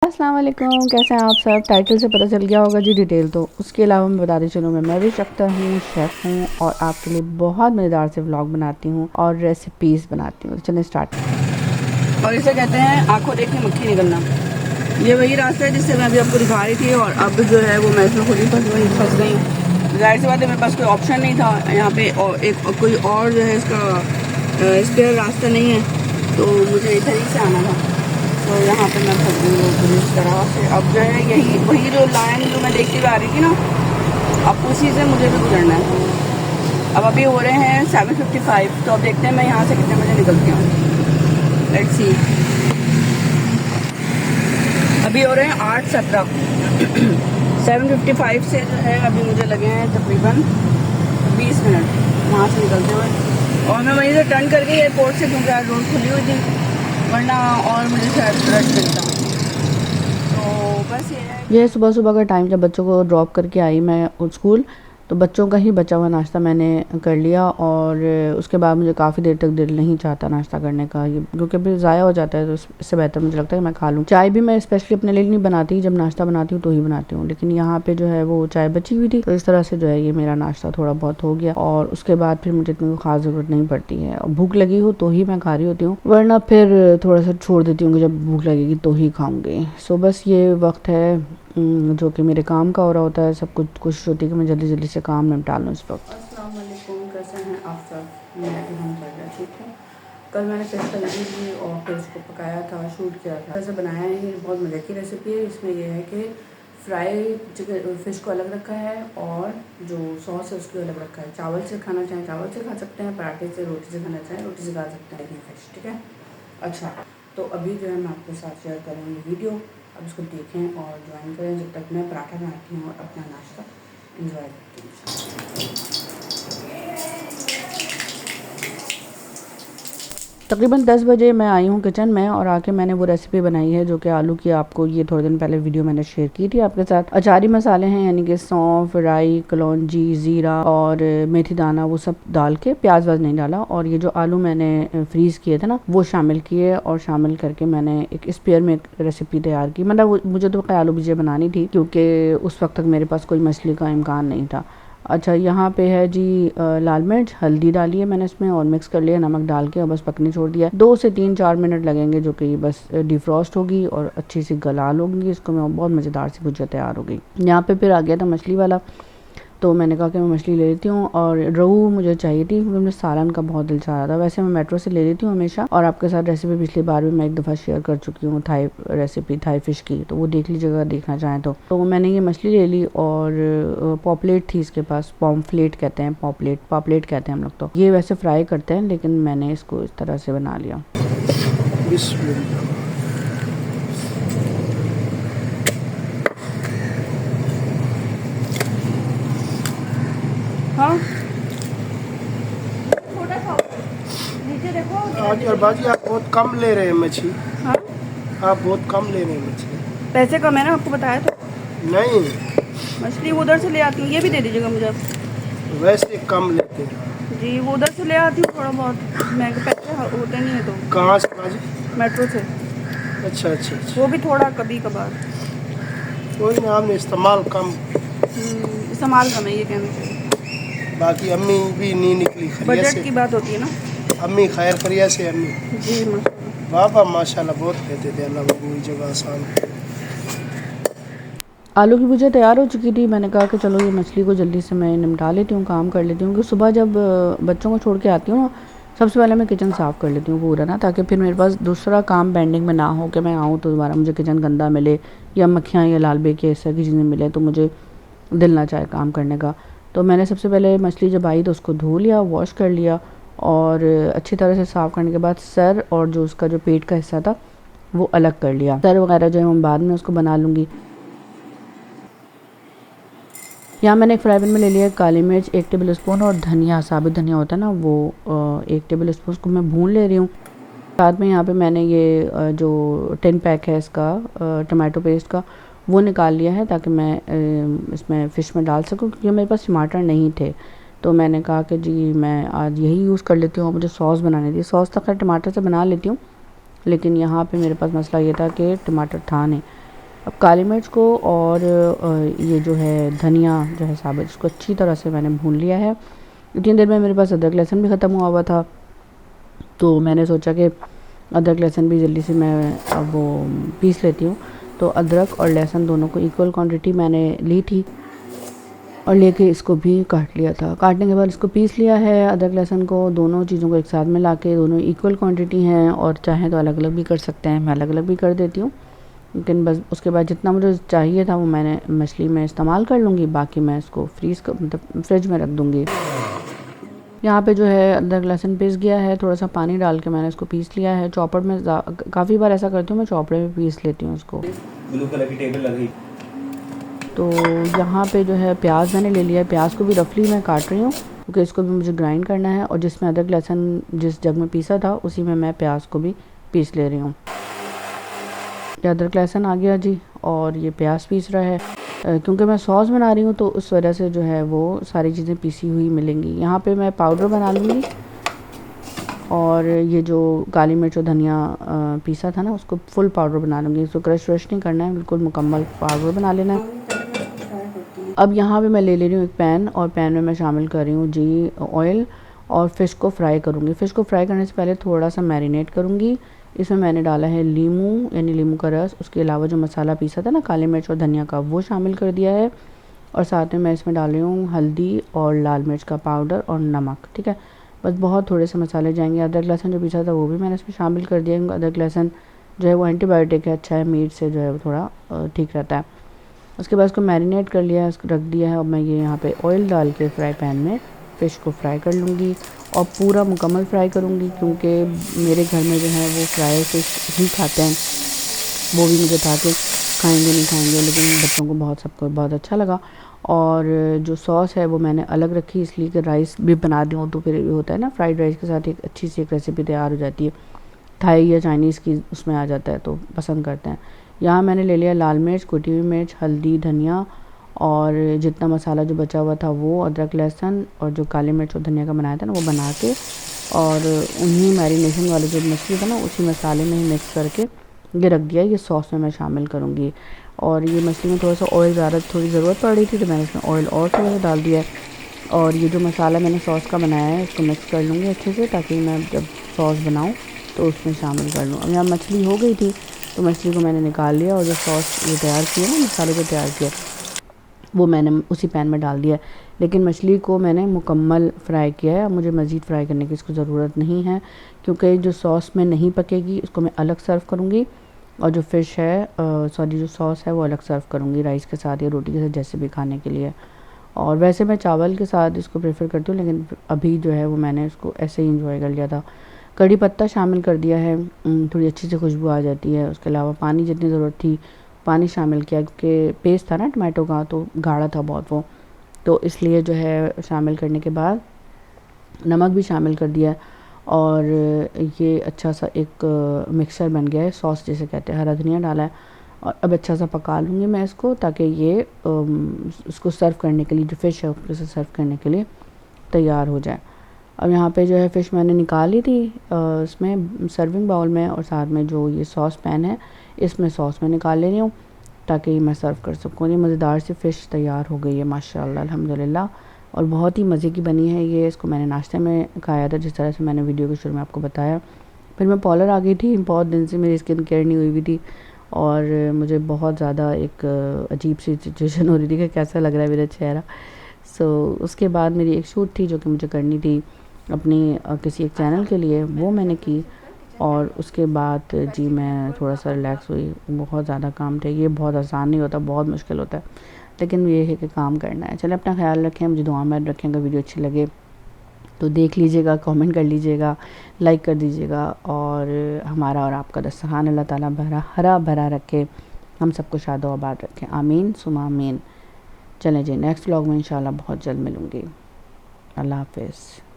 अस्सलाम वालेकुम, कैसे हैं आप सब। टाइटल से पता चल गया होगा जी डिटेल। तो उसके अलावा मैं बताती चलूँ, मैं महविश अख्तर हूँ, शेफ़ हूँ और आपके लिए बहुत मज़ेदार से व्लॉग बनाती हूँ और रेसिपीज़ बनाती हूँ। चलें स्टार्ट। और इसे कहते हैं आंखों देख के मक्खी निकलना। ये वही रास्ता है जिससे मैं अभी आपको दिखा रही थी और अब जो है वो मैं इसमें खुद ही फंस गई हूँ। जाहिर सी बात है मेरे पास कोई ऑप्शन नहीं था यहाँ पे, और एक कोई और जो है इसका स्पेयर रास्ता नहीं है, तो मुझे इधर ही से आना था। तो यहाँ पे मैं फंस गई हूँ इस तरह से। अब जो है यही वही जो लाइन जो मैं देखती हुई आ रही थी ना, अब उसी से मुझे भी गुजरना है। अब अभी हो रहे हैं 7:55, तो अब देखते हैं मैं यहाँ से कितने बजे निकलती हूँ। Let's see. अभी हो रहे हैं 8:17। 7:55 से जो है अभी मुझे लगे हैं तकरीबन 20 मिनट वहाँ से निकलते हुए। और मैं वहीं से टर्न करके एयरपोर्ट से, क्योंकि आज रोड खुली हुई थी, वरना और मुझे शायद रश मिलता। तो बस ये सुबह सुबह का टाइम, जब बच्चों को ड्रॉप करके आई मैं स्कूल, तो बच्चों का ही बचा हुआ नाश्ता मैंने कर लिया। और उसके बाद मुझे काफ़ी देर तक दिल नहीं चाहता नाश्ता करने का, क्योंकि फिर ज़ाया हो जाता है। तो इससे बेहतर मुझे लगता है कि मैं खा लूँ। चाय भी मैं स्पेशली अपने लिए नहीं बनाती, जब नाश्ता बनाती हूँ तो ही बनाती हूँ। लेकिन यहाँ पे जो है वो चाय बची हुई थी, तो इस तरह से जो है ये मेरा नाश्ता थोड़ा बहुत हो गया। और उसके बाद फिर मुझे इतनी खास ज़रूरत नहीं पड़ती है। और भूख लगी हो तो ही मैं खा रही होती हूँ, वरना फिर थोड़ा सा छोड़ देती हूँ कि जब भूख लगेगी तो ही खाऊंगी। सो बस ये वक्त है जो कि मेरे काम का हो रहा होता है। सब कुछ कोशिश होती है कि मैं जल्दी जल्दी से काम निपटा लूँ इस वक्त। अस्सलाम वालेकुम, कैसे हैं आप सब। मैं अल्हम्दुलिल्लाह ठीक हूँ। कल मैंने फिश तली थी और फिर उसको पकाया था, शूट किया था। ऐसे बनाया है, ये बहुत मज़े की रेसिपी है। इसमें यह है कि फ्राई चिकन फ़िश को अलग रखा है और जो सॉस है उसको अलग रखा है। चावल से खाना चाहें चावल से खा सकते हैं, पराठे से, रोटी से खाना चाहें रोटी से खा सकते हैं फ़िश, ठीक है। अच्छा, तो अभी जो है मैं आपके साथ शेयर करूँगी वीडियो। अब इसको देखें और ज्वाइन करें जब तक मैं पराठा बनाती हूँ और अपना नाश्ता एंजॉय करती हूँ। तकरीबन 10 बजे मैं आई हूँ किचन में और आके मैंने वो रेसिपी बनाई है जो कि आलू की, आपको ये थोड़े दिन पहले वीडियो मैंने शेयर की थी आपके साथ। अचारी मसाले हैं, यानी कि सौंफ, राई, कलौंजी, ज़ीरा और मेथी दाना, वो सब डाल के, प्याज वाज नहीं डाला। और ये जो आलू मैंने फ्रीज़ किए थे ना, वो शामिल किए और शामिल करके मैंने एक स्पेयर में एक रेसिपी तैयार की। मतलब मुझे तो आलू भुजिया बनानी थी, क्योंकि उस वक्त तक मेरे पास कोई मछली का इम्कान नहीं था। अच्छा, यहाँ पे है जी लाल मिर्च, हल्दी डाली है मैंने इसमें और मिक्स कर लिया नमक डाल के, और बस पकने छोड़ दिया। 2 से 3-4 मिनट लगेंगे, जो कि बस डिफ्रॉस्ट होगी और अच्छी सी गलाल होगी इसको में, बहुत मज़ेदार सी भुजिया तैयार हो गई। यहाँ पे फिर आ गया था मछली वाला, तो मैंने कहा कि मैं मछली ले लेती हूँ। और रोहू मुझे चाहिए थी, क्योंकि मुझे सालन का बहुत दिल चाह रहा था। वैसे मैं मेट्रो से ले लेती हूँ हमेशा, और आपके साथ रेसिपी पिछली बार भी मैं एक दफ़ा शेयर कर चुकी हूँ, थाई रेसिपी, थाई फ़िश की, तो वो देख लीजिएगा देखना चाहें तो मैंने ये मछली ले ली। और पॉपलेट थी इसके पास, पॉम्फ्लेट कहते हैं, पॉपलेट कहते हैं हम लोग। तो ये वैसे फ्राई करते हैं, लेकिन मैंने इसको इस तरह से बना लिया। हाँ, नीचे देखो। आज और बाजी आप बहुत कम ले रहे हैं मछली। हाँ, आप बहुत कम ले रहे हैं मछली। पैसे कम है ना, आपको बताया तो। नहीं, मछली वो उधर से ले आती हूँ, ये भी दे दीजिएगा मुझे। वैसे कम लेते हैं जी, वो उधर से ले आती हूँ थोड़ा बहुत, महंगे पैसे होते नहीं है तो। कहाँ से बाजी? मेट्रो से। अच्छा अच्छा अच्छा, वो भी थोड़ा कभी कभार। कोई ना, हमने इस्तेमाल कम। इस्तेमाल कम है, ये कहना चाहिए। बाकी अम्मी भी नहीं निकली खैरियत बजट से। की बात होती है ना। अम्मी खैर खैरियत से अम्मी। जी माशाल्लाह। बाबा माशाल्लाह बहुत कहते थे, अल्लाह कोई जगह आसान। आलू की भुजिया तैयार हो चुकी थी। मैंने कहा कि चलो ये मछली को जल्दी से मैं निपटा लेती हूँ, काम कर लेती हूँ। कि सुबह जब बच्चों को छोड़ के आती हूँ ना, सबसे पहले मैं किचन साफ़ कर लेती हूँ पूरा ना, ताकि फिर मेरे पास दूसरा काम पेंडिंग में ना हो कि मैं आऊँ तो दोबारा मुझे किचन गंदा मिले या मक्खियाँ या लाल बेग इस तरह की चीज़ें मिले, तो मुझे दिल ना चाहे काम करने का। तो मैंने सबसे पहले मछली जब आई तो उसको धो लिया, वॉश कर लिया, और अच्छी तरह से साफ़ करने के बाद सर और जो उसका जो पेट का हिस्सा था वो अलग कर लिया। सर वगैरह जो है मैं बाद में उसको बना लूँगी। यहाँ मैंने एक फ्राई पैन में ले लिया काली मिर्च 1 टेबल स्पून, और धनिया, साबित धनिया होता है ना, वो 1 टेबल स्पून को मैं भून ले रही हूँ। साथ में यहाँ पे मैंने ये जो 10 पैक है इसका टमाटो पेस्ट का, वो निकाल लिया है, ताकि मैं इसमें फ़िश में डाल सकूँ, क्योंकि मेरे पास टमाटर नहीं थे। तो मैंने कहा कि जी मैं आज यही यूज़ कर लेती हूँ। और मुझे सॉस बनानी थी, सॉस तो खैर टमाटर से बना लेती हूँ, लेकिन यहाँ पे मेरे पास मसला ये था कि टमाटर था नहीं। अब काली मिर्च को और ये जो है धनिया जो है साबुत, इसको अच्छी तरह से मैंने भून लिया है। इतनी देर में मेरे पास अदरक लहसुन भी ख़त्म हुआ था, तो मैंने सोचा कि अदरक लहसुन भी जल्दी से मैं अब वो पीस लेती हूँ। तो अदरक और लहसुन दोनों को इक्वल क्वांटिटी मैंने ली थी और लेके इसको भी काट लिया था। काटने के बाद इसको पीस लिया है। अदरक लहसुन को दोनों चीज़ों को एक साथ मिला के, दोनों इक्वल क्वांटिटी हैं और चाहें तो अलग अलग भी कर सकते हैं, मैं अलग अलग भी कर देती हूँ। लेकिन बस उसके बाद जितना मुझे चाहिए था वो मैंने मछली में इस्तेमाल कर लूँगी, बाकी मैं इसको मतलब फ्रिज में रख दूँगी। यहाँ पे जो है अदरक लहसुन पीस गया है, थोड़ा सा पानी डाल के मैंने इसको पीस लिया है। चॉपर में काफ़ी बार ऐसा करती हूँ, मैं चॉपर में पीस लेती हूँ इसको। ब्लू कलर की टेबल लगी। तो यहाँ पे जो है प्याज मैंने ले लिया है, प्याज को भी रफली मैं काट रही हूँ क्योंकि इसको भी मुझे ग्राइंड करना है। और जिसमें अदरक लहसुन जिस जग में पीसा था उसी में मैं प्याज को भी पीस ले रही हूँ। ये अदरक लहसुन आ गया जी, और ये प्याज पीस रहा है। क्योंकि मैं सॉस बना रही हूँ तो उस वजह से जो है वो सारी चीज़ें पीसी हुई मिलेंगी। यहाँ पे मैं पाउडर बना लूँगी और ये जो काली मिर्च और धनिया पीसा था ना उसको फुल पाउडर बना लूँगी। इसको क्रश व्रश नहीं करना है, बिल्कुल मुकम्मल पाउडर बना लेना है। अब यहाँ पे मैं ले रही हूँ एक पैन, और पैन में मैं शामिल कर रही हूँ जी ऑयल, और फ़िश को फ्राई करूँगी। फ़िश को फ्राई करने से पहले थोड़ा सा मैरिनेट करूँगी। इसमें मैंने डाला है नींबू, यानी नींबू का रस। उसके अलावा जो मसाला पीसा था ना काली मिर्च और धनिया का, वो शामिल कर दिया है। और साथ में मैं इसमें डाल रही हूँ हल्दी और लाल मिर्च का पाउडर और नमक। ठीक है, बस बहुत थोड़े से मसाले जाएंगे। अदरक लहसुन जो पीसा था वो भी मैंने इसमें शामिल कर दिया। अदरक लहसुन जो है वो एंटीबायोटिक है, अच्छा है, मीट से जो है वो थोड़ा ठीक रहता है। उसके बाद इसको मैरिनेट कर लिया है, इसको रख दिया है। अब मैं ये यहाँ पे ऑयल डाल के फ्राई पैन में फ़िश को फ्राई कर लूँगी और पूरा मुकम्मल फ्राई करूँगी, क्योंकि मेरे घर में जो है वो फ्राई फ़िश ही खाते हैं। वो भी मुझे था कि खाएंगे नहीं खाएंगे, लेकिन बच्चों को सबको बहुत अच्छा लगा। और जो सॉस है वो मैंने अलग रखी, इसलिए कि राइस भी बना दूँ तो फिर होता है ना, फ्राइड राइस के साथ एक अच्छी सी एक रेसिपी तैयार हो जाती है। थाई या चाइनीज़ की उसमें आ जाता है तो पसंद करते हैं। यहाँ मैंने ले लिया लाल मिर्च, कुटी हुई मिर्च, हल्दी, धनिया, और जितना मसाला जो बचा हुआ था वो अदरक लहसुन और जो काली मिर्च और धनिया का बनाया था ना वो बना के, और उन्हीं मैरिनेशन वाले जो मछली था ना उसी मसाले में ही मिक्स करके ये रख दिया। ये सॉस में मैं शामिल करूँगी। और ये मछली में थोड़ा सा ऑयल थोड़ी ज़रूरत पड़ रही थी तो मैंने इसमें ऑयल और थोड़ा सा डाल दिया है। और ये जो मसाला मैंने सॉस का बनाया है इसको मिक्स कर लूँगी अच्छे से, ताकि मैं जब सॉस बनाऊँ तो उसमें शामिल कर लूँ। अब यहाँ मछली हो गई थी तो मछली को मैंने निकाल लिया, और जो सॉस ये तैयार किया ना, मसाले को तैयार किया, वो मैंने उसी पैन में डाल दिया। लेकिन मछली को मैंने मुकम्मल फ्राई किया है। अब मुझे मज़ीद फ्राई करने की इसको ज़रूरत नहीं है, क्योंकि जो सॉस में नहीं पकेगी इसको मैं अलग सर्व करूँगी, और जो फ़िश है जो सॉस है वो अलग सर्व करूँगी राइस के साथ या रोटी के साथ, जैसे भी खाने के लिए। और वैसे मैं चावल के साथ इसको प्रेफर करती हूँ, लेकिन अभी जो है वो मैंने इसको ऐसे ही इंजॉय कर लिया था। कड़ी पत्ता शामिल कर दिया है, थोड़ी अच्छी सी खुशबू आ जाती है। उसके अलावा पानी जितनी ज़रूरत थी पानी शामिल किया, क्योंकि पेस्ट था ना टमाटो का तो गाढ़ा था बहुत वो, तो इसलिए जो है शामिल करने के बाद नमक भी शामिल कर दिया। और ये अच्छा सा एक मिक्सचर बन गया है, सॉस जिसे कहते हैं। हरा धनिया डाला है और अब अच्छा सा पका लूँगी मैं इसको, ताकि ये इसको सर्व करने के लिए, जो फ़िश है उसको सर्व करने के लिए तैयार हो जाए। अब यहाँ पे जो है फ़िश मैंने निकाल ली थी इसमें सर्विंग बाउल में, और साथ में जो ये सॉस पैन है इसमें सॉस में निकाल ले रही हूँ ताकि मैं सर्व कर सकूँ। ये मज़ेदार सी फ़िश तैयार हो गई है माशाल्लाह अल्हम्दुलिल्लाह, और बहुत ही मज़े की बनी है ये। इसको मैंने नाश्ते में खाया था, जिस तरह से मैंने वीडियो के शुरू में आपको बताया। फिर मैं पॉलर आ गई थी, बहुत दिन से मेरी स्किन केयर नहीं हुई हुई थी, और मुझे बहुत ज़्यादा एक अजीब सी सिचुएशन हो रही थी कि कैसा लग रहा है मेरा चेहरा। उसके बाद मेरी एक शूट थी जो कि मुझे करनी थी अपनी किसी एक चैनल के लिए, वो मैंने की। और उसके बाद जी मैं थोड़ा सा रिलैक्स हुई। बहुत ज़्यादा काम थे, ये बहुत आसान नहीं होता, बहुत मुश्किल होता है, लेकिन ये है कि काम करना है। चलें, अपना ख्याल रखें, मुझे दुआ में रखें। अगर वीडियो अच्छी लगे तो देख लीजिएगा, कमेंट कर लीजिएगा, लाइक कर दीजिएगा, और हमारा और आपका दस्तरखान अल्लाह ताला हरा भरा रखे, हम सबको शाद व आबाद रखें, आमीन सुमा आमीन। चलें जी, नेक्स्ट व्लॉग में इंशाल्लाह बहुत जल्द मिलूँगी। अल्लाह हाफ़िज़।